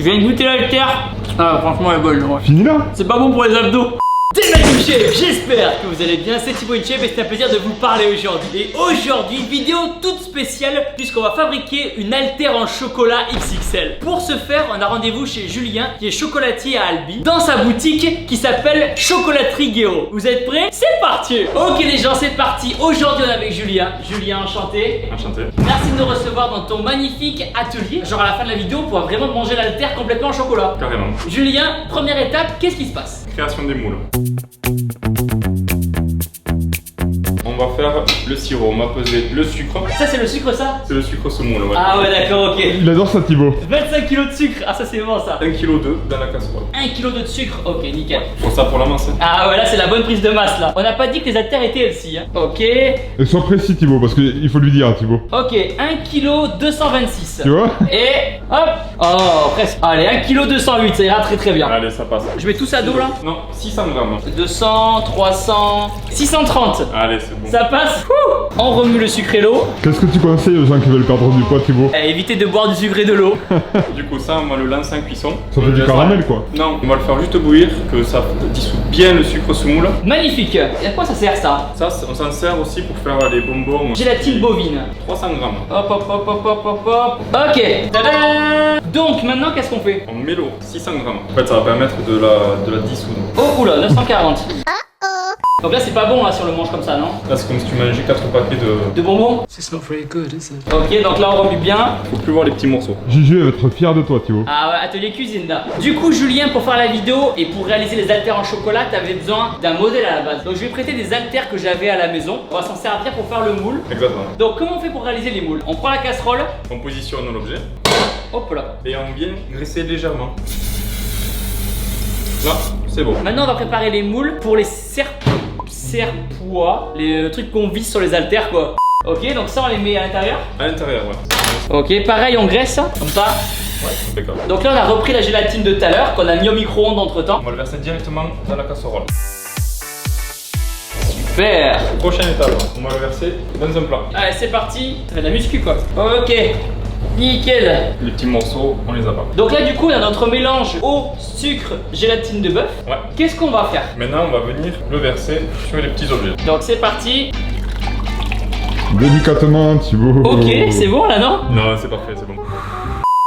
Je viens de goûter l'halter. Ah, franchement, elle est bonne. Ouais. Fini là. C'est pas bon pour les abdos. C'est Team Shape, j'espère que vous allez bien, c'est Thibaut InShape et c'est un plaisir de vous parler aujourd'hui. Et aujourd'hui, vidéo toute spéciale puisqu'on va fabriquer une haltère en chocolat XXL. Pour ce faire, on a rendez-vous chez Julien qui est chocolatier à Albi dans sa boutique qui s'appelle Chocolaterie Guéraud. Vous êtes prêts? C'est parti. Ok les gens, c'est parti. Aujourd'hui on est avec Julien. Julien, enchanté. Enchanté. Merci de nous recevoir dans ton magnifique atelier. Genre à la fin de la vidéo, on pourra vraiment manger l'haltère complètement en chocolat. Carrément. Julien, première étape, qu'est-ce qui se passe? Création des moules. On va faire le sirop, on va peser le sucre. Ça c'est le sucre ça? C'est le sucre semoule, ouais. Ah ouais d'accord, ok. Il adore ça, Thibaut. 25 kg de sucre, ah ça c'est bon ça. 1,2 kg dans la casserole. 1 kg de sucre, ok nickel. Pour ça, pour la masse. Ah ouais là c'est la bonne prise de masse là. On n'a pas dit que les haltères étaient healthy hein. Ok. Et sois précis, Thibaut, parce qu'il faut lui dire, Thibaut. Ok, 1 kg 226. Tu vois? Et hop. Oh presque. Allez 1 kg 208, ça ira très très bien. Allez, ça passe. Je mets tout ça dos là? Non, 600 grammes. 200, 300, 630. Allez, c'est bon. Ça passe. On remue le sucre et l'eau. Qu'est-ce que tu conseilles aux gens qui veulent perdre du poids, Thibaut? Évitez de boire du sucre et de l'eau. Du coup, ça, on va le lancer en cuisson. Ça fait du caramel, quoi. Non, on va le faire juste bouillir, que ça dissout bien le sucre semoule. Magnifique. Et à quoi ça sert ça? Ça, on s'en sert aussi pour faire les bonbons. Gélatine bovine. 300 grammes. Hop hop hop hop hop hop hop. Ok. Tada. Donc maintenant qu'est-ce qu'on fait? On met l'eau, 600 grammes. En fait, ça va permettre de la dissoudre. Oh oula, 940. Donc là c'est pas bon là si on le mange comme ça non? Là, c'est comme si tu mangeais 4 paquets de... De bonbons? It's not very good, is it? Ok donc là on remue bien. Faut plus voir les petits morceaux. Juju va être fier de toi, Thibaut. Ah ouais, atelier cuisine là. Du coup Julien pour faire la vidéo et pour réaliser les haltères en chocolat t'avais besoin d'un modèle à la base. Donc je vais prêter des haltères que j'avais à la maison. On va s'en servir pour faire le moule. Exactement. Donc comment on fait pour réaliser les moules? On prend la casserole. On positionne l'objet Hop là. et on vient graisser légèrement. Là, c'est bon. Maintenant on va préparer les moules pour les serre-poids, les trucs qu'on visse sur les haltères quoi. Ok donc ça on les met à l'intérieur. À l'intérieur, ouais. Ok pareil on graisse ça, comme ça. Ouais, impeccable. Donc là on a repris la gélatine de tout à l'heure qu'on a mis au micro-ondes entre temps. On va le verser directement dans la casserole. Super. Prochaine étape, on va le verser dans un plat. Allez c'est parti. Ça fait de la muscu quoi. Ok. Nickel. Les petits morceaux, on les a pas. Donc là du coup on a notre mélange eau, sucre, gélatine de bœuf. Ouais. Qu'est-ce qu'on va faire? Maintenant, on va venir le verser sur les petits objets. Donc c'est parti. Délicatement, Thibaut. Ok c'est bon là non? Non, c'est parfait, c'est bon.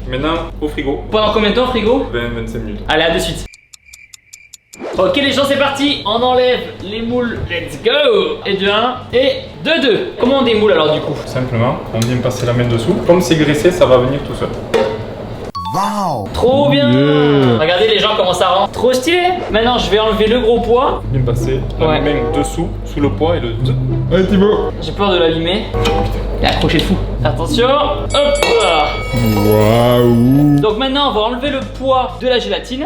Maintenant, au frigo, Pendant combien de temps frigo? 20-25 minutes. Allez à de suite. Ok les gens c'est parti. On enlève les moules. Let's go. Et de 1 et de 2. Comment on démoule alors du coup? Simplement, on vient passer la main dessous. Comme c'est graissé, ça va venir tout seul. Trop bien. Yeah. Regardez les gens comment ça rend. Trop stylé. Maintenant je vais enlever le gros poids. On vient passer la Ouais. main dessous, sous le poids et le... Allez, Thibaut. J'ai peur de l'abîmer. Et accroché de fou. Attention. Hop là. Waouh. Donc maintenant on va enlever le poids de la gélatine.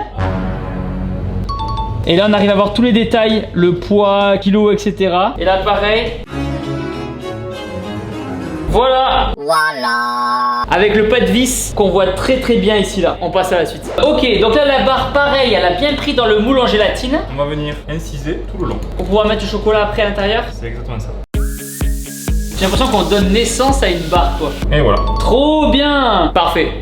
Et là on arrive à voir tous les détails, le poids, kilo, etc. Et là pareil. Voilà. Avec le pas de vis qu'on voit très très bien ici là. On passe à la suite. Ok donc là la barre pareil elle a bien pris dans le moule en gélatine. On va venir inciser tout le long. Pour pouvoir mettre du chocolat après à l'intérieur. C'est exactement ça. J'ai l'impression qu'on donne naissance à une barre quoi. Et voilà. Trop bien. Parfait.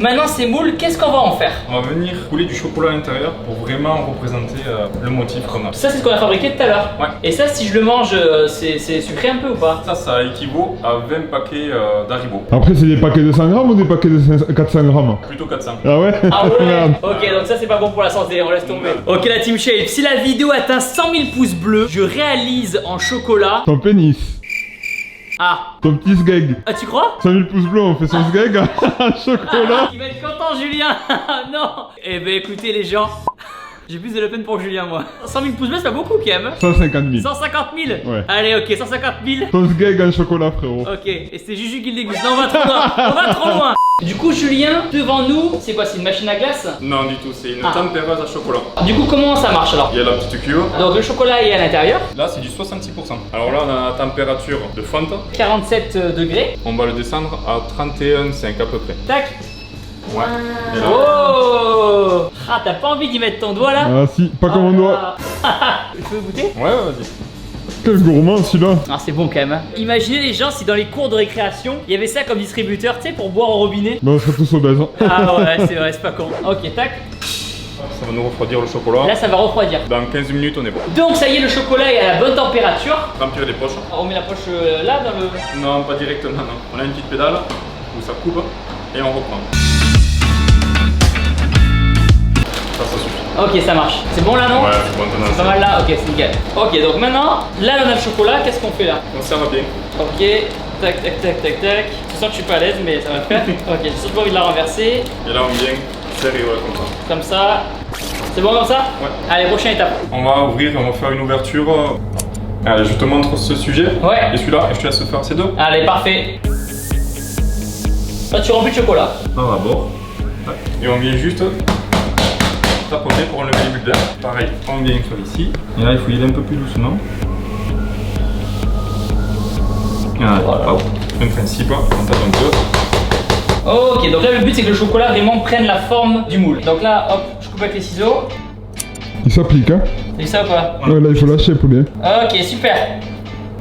Maintenant ces moules, qu'est-ce qu'on va en faire? On va venir couler du chocolat à l'intérieur pour vraiment représenter le motif qu'on a. Ça c'est ce qu'on a fabriqué tout à l'heure. Ouais. Et ça si je le mange, c'est sucré un peu ou pas? Ça équivaut à 20 paquets d'Haribo. Après, c'est des paquets de 100 grammes ou des paquets de 400 grammes? Plutôt 400. Ah ouais? Ah ouais. Merde. Ok donc ça c'est pas bon pour la santé, on laisse tomber. Ok la Team Shape, si la vidéo atteint 100 000 pouces bleus, je réalise en chocolat. Ton pénis. Ah. Ton petit sgeg. Ah tu crois? 100 000 pouces bleus, on fait son sgeg en chocolat. Il va être content Julien. Non. Eh ben écoutez les gens, j'ai plus de la peine pour Julien moi. 100 000 pouces bleus c'est pas beaucoup quand même. 150 000. 150 000. Ouais. Allez ok 150 000. Ton sgeg en chocolat, frérot. Ok, et c'est Juju qui le déguste. Non, on va trop loin. On va trop loin. Du coup, Julien, devant nous, c'est quoi? C'est une machine à glace? Non du tout, c'est une Ah. tempéreuse à chocolat. Du coup, comment ça marche alors? Il y a la petite cuve. Donc, le chocolat est à l'intérieur. Là, c'est du 66%. Alors là, on a la température de fonte. 47 degrés. On va le descendre à 31,5 à peu près. Tac. Ouais. Et là, Oh. Ah, t'as pas envie d'y mettre ton doigt là? Ah si, pas comme on doit. Tu peux goûter? ouais, vas-y. Quel gourmand celui-là. Ah, c'est bon quand même. Hein. Imaginez les gens si dans les cours de récréation, il y avait ça comme distributeur, tu sais, pour boire au robinet. Bah on serait tous obèses. Hein. Ah ouais, c'est vrai, c'est pas con. Ok, tac. Ça va nous refroidir le chocolat. Là, ça va refroidir. Dans 15 minutes, on est bon. Donc, ça y est, le chocolat est à la bonne température. Remplir les poches. On met la poche là dans le. Non, pas directement, non. On a une petite pédale où ça coupe et on reprend. Ça suffit. Ok, ça marche. C'est bon là, non? Ouais, c'est bon, maintenant. C'est pas mal là? Ok, c'est nickel. Ok, donc maintenant, là, on a le chocolat. Qu'est-ce qu'on fait là? On serre bien. Ok, tac, tac, tac, tac, tac. Je sens que je suis pas à l'aise, mais ça va le faire. Ok, j'ai surtout envie de la renverser. Et là, on vient serrer, ouais, comme ça. Comme ça. C'est bon comme ça? Ouais. Allez, prochaine étape. On va ouvrir, on va faire une ouverture. Allez, je te montre ce sujet. Ouais. Et celui-là, et je te laisse faire ces deux. Allez, parfait. Là, tu remplis de chocolat. Ça d'abord. Et on vient juste tapoter pour enlever les bulles d'air. Pareil, on vient sur ici. Et là, il faut y aller un peu plus doucement. Voilà. Hop. Même principe, on tape un peu. Ok, donc là, le but, c'est que le chocolat vraiment prenne la forme du moule. Donc là, hop, je coupe avec les ciseaux. Il s'applique hein. C'est ça ou quoi? Ouais là il faut lâcher poulet. Ok, super.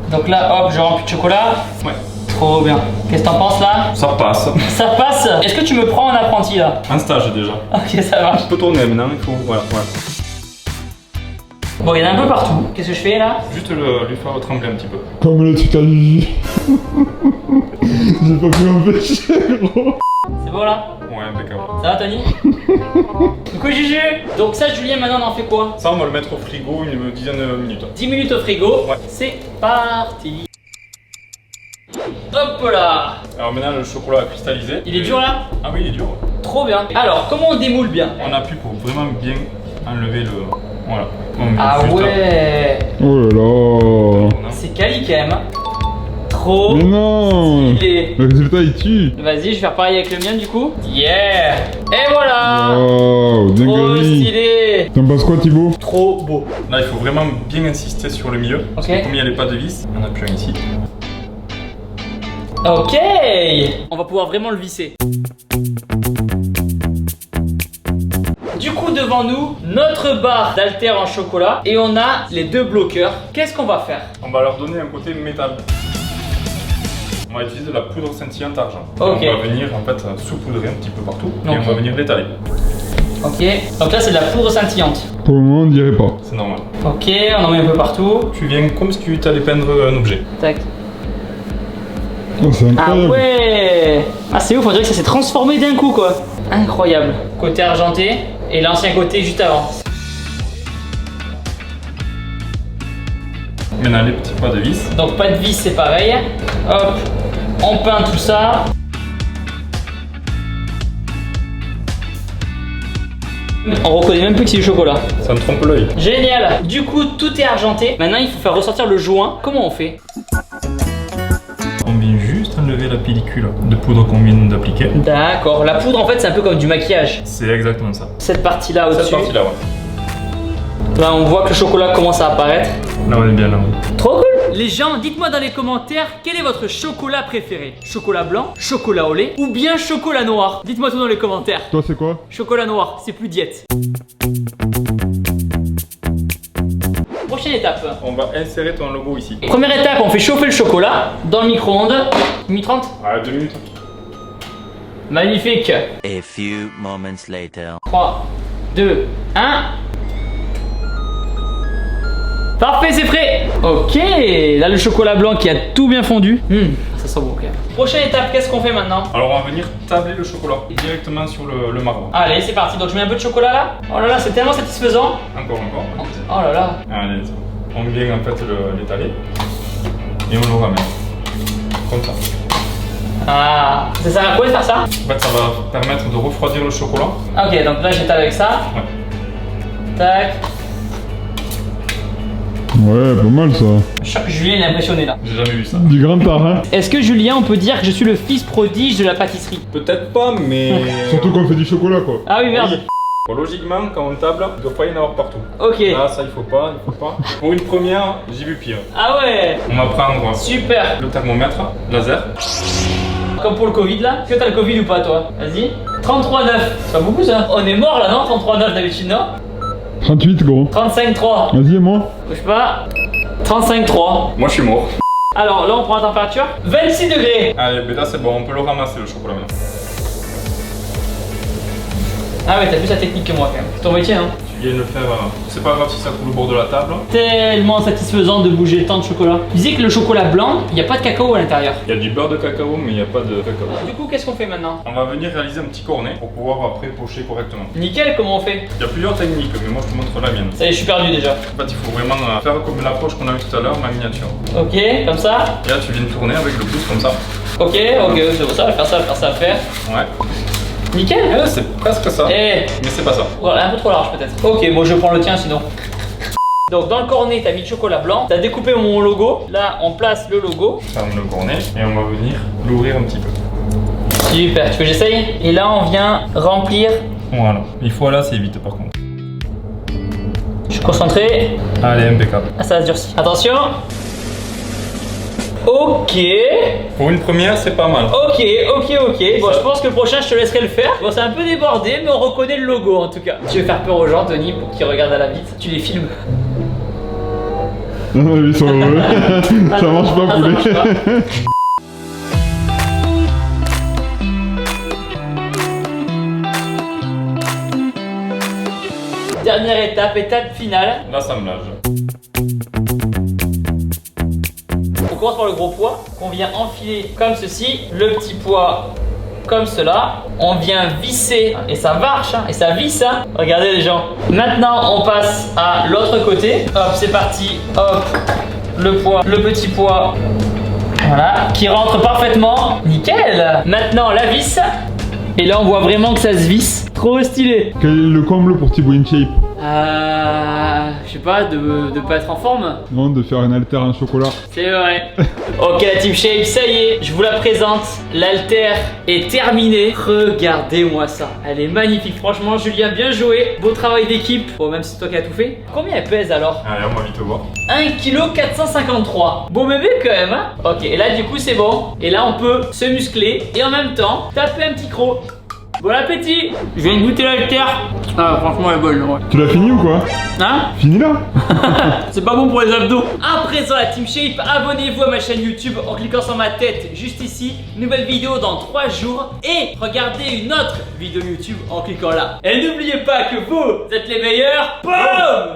Donc là, hop, je remplis de chocolat. Ouais. Trop bien. Qu'est-ce que t'en penses là? Ça passe. Ça passe. Est-ce que tu me prends en apprenti là? Un stage déjà. Ok, ça marche. On peut tourner maintenant, il faut. Voilà, voilà. Bon, il y en a un peu partout. Qu'est-ce que je fais là? Juste lui faire trembler un petit peu. Comme le truc à Gigi. J'ai pas pu m'empêcher gros. C'est bon là? Ouais, impeccable. Ça va, Tony? Coucou Juju. Donc ça, Julien, maintenant on en fait quoi? Ça, on va le mettre au frigo une dizaine de minutes. 10 minutes au frigo. Ouais. C'est parti. Hop là. Alors maintenant, le chocolat cristallisé. Il est dur là? Ah oui, il est dur. Trop bien. Alors, comment on démoule bien? On appuie pour vraiment bien enlever le. Voilà. On met Ah juste ouais. Oh là là. C'est quali quand même. Trop. Mais non. stylé. Le résultat il tue. Vas-y, je vais faire pareil avec le mien du coup. Yeah. Et voilà. Wow, Trop dinguerie. stylé. T'en penses quoi Thibaut? Trop beau. Là, il faut vraiment bien insister sur le milieu. Parce Ok. que comme il n'y a pas de vis, on appuie un ici. Ok. On va pouvoir vraiment le visser. Du coup, devant nous, notre barre d'haltères en chocolat et on a les deux bloqueurs. Qu'est-ce qu'on va faire? On va leur donner un côté métal. On va utiliser de la poudre scintillante argent. Ok. On va venir en fait saupoudrer un petit peu partout et Ok. on va venir l'étaler. Ok. Donc là, c'est de la poudre scintillante. Pour le moment on dirait pas. C'est normal. Ok, on en met un peu partout. Tu viens comme si tu allais peindre un objet. Tac. Oh, c'est Ah incroyable. ouais. Ah c'est ouf, on dirait que ça s'est transformé d'un coup quoi. Incroyable. Côté argenté et l'ancien côté juste avant. Maintenant les petits pas de vis. Donc pas de vis, c'est pareil. Hop, on peint tout ça. On reconnaît même plus que c'est du chocolat. Ça me trompe l'œil. Génial. Du coup, tout est argenté. Maintenant, il faut faire ressortir le joint. Comment on fait? On vient juste enlever la pellicule de poudre qu'on vient d'appliquer. D'accord. La poudre, en fait, c'est un peu comme du maquillage. C'est exactement ça. Cette partie-là au-dessus. Cette partie-là, ouais. Là, on voit que le chocolat commence à apparaître. Là, on est bien là. Trop cool. Les gens, dites-moi dans les commentaires quel est votre chocolat préféré. Chocolat blanc, chocolat au lait ou bien chocolat noir. Dites-moi tout dans les commentaires. Toi c'est quoi? Chocolat noir, c'est plus diète. Prochaine étape. On va insérer ton logo ici. Première étape, on fait chauffer le chocolat dans le micro-ondes. 1h30. Ah, 2 minutes. Magnifique. A few moments later. 3, 2, 1. Parfait, c'est prêt. Ok, là le chocolat blanc qui a tout bien fondu. Ça sent bon quand même. Prochaine étape, qu'est-ce qu'on fait maintenant? Alors, on va venir tabler le chocolat directement sur le marbre. Allez, c'est parti. Donc je mets un peu de chocolat là. Oh là là, c'est tellement satisfaisant. Encore. Oh là là. Allez, on vient en fait l'étaler et on le ramène. Comme ça. Ah, ça sert à quoi de faire ça? En fait, ça va permettre de refroidir le chocolat. Ok, donc là j'étale avec ça. Ouais. Tac. Ouais, pas mal ça. Je sens que Julien est impressionné là. J'ai jamais vu ça. Du grand art hein. Est-ce que Julien, on peut dire que je suis le fils prodige de la pâtisserie? Peut-être pas, mais. Surtout quand on fait du chocolat quoi. Ah oui, merde. Oui. Bon, logiquement, quand on table, il ne doit pas y en avoir partout. Ok. Là, ça, il faut pas. Pour une première, j'ai vu pire. Ah ouais. On va prendre Super. le thermomètre laser. Comme pour le Covid là. Est-ce que t'as le Covid ou pas toi? Vas-y. 33,9. C'est pas beaucoup ça. On est mort là non? 33,9 d'habitude non? 38 gros. 35,3. Vas-y, moi. Bouge pas. 35,3. Moi je suis mort. Alors là, on prend la température. 26 degrés. Allez, mais là c'est bon, on peut le ramasser le chocolat maintenant. Ah ouais, t'as plus la technique que moi quand même. C'est ton métier, hein. Tu viens de le faire, c'est pas grave si ça coule au bord de la table. Tellement satisfaisant de bouger tant de chocolat. Tu disais que le chocolat blanc, il n'y a pas de cacao à l'intérieur. Il y a du beurre de cacao, mais il n'y a pas de cacao. Du coup, qu'est-ce qu'on fait maintenant? On va venir réaliser un petit cornet pour pouvoir après pocher correctement. Nickel, comment on fait? Il y a plusieurs techniques, mais moi je te montre la mienne. Ça y est, je suis perdu déjà. En fait, il faut vraiment faire comme la poche qu'on a vu tout à l'heure, ma miniature. Ok, comme ça. Et là, tu viens de tourner avec le pouce comme ça. Ok, c'est bon, ça va faire ça, faire ça, faire. Ouais. Nickel. Et là, c'est presque ça. Eh, Mais c'est pas ça. voilà, un peu trop large peut-être. Ok, moi je prends le tien sinon. Donc dans le cornet, t'as mis le chocolat blanc, t'as découpé mon logo. Là, on place le logo. Ferme le cornet et on va venir l'ouvrir un petit peu. Super, tu veux que j'essaye? Et là, on vient remplir. Voilà. Il faut aller assez vite par contre. Je suis concentré. Allez, impeccable. Ah, ça se durcit. Attention. Ok. Pour une première, c'est pas mal. Ok. Bon, je pense que le prochain, je te laisserai le faire. Bon, c'est un peu débordé, mais on reconnaît le logo en tout cas. Tu veux faire peur aux gens, Tony, pour qu'ils regardent à la vite. Tu les filmes. Non, ils sont heureux. Ça marche pas, ça marche poulet. pas. Dernière étape, étape finale. L'assemblage. On commence par le gros poids qu'on vient enfiler comme ceci, le petit poids comme cela. On vient visser et ça marche hein, et ça visse. Hein. Regardez les gens. Maintenant on passe à l'autre côté. Hop, c'est parti. Hop, le poids, le petit poids. Voilà, qui rentre parfaitement. Nickel. Maintenant la vis. Et là on voit vraiment que ça se visse. Trop stylé. Quel est le comble pour Thibaut InShape? Je sais pas, de pas être en forme. Non, de faire une haltère en chocolat. C'est vrai. Ok la Team Shape, ça y est, je vous la présente. L'haltère est terminée. Regardez-moi ça. Elle est magnifique. Franchement, Julien, bien joué. Beau travail d'équipe. Bon, même si c'est toi qui as tout fait. Combien elle pèse alors? Allez, on va vite voir. 1,453 kg. Bon bébé quand même, hein. Ok, et là du coup c'est bon. Et là on peut se muscler et en même temps taper un petit croc. Bon appétit. Je viens de goûter l'haltère. Ah franchement elle est bonne ouais. Tu l'as fini ou quoi? Hein? Fini là? C'est pas bon pour les abdos. À présent la Team Shape, abonnez-vous à ma chaîne YouTube en cliquant sur ma tête juste ici. Nouvelle vidéo dans 3 jours. Et regardez une autre vidéo YouTube en cliquant là. Et n'oubliez pas que vous êtes les meilleurs. Boum!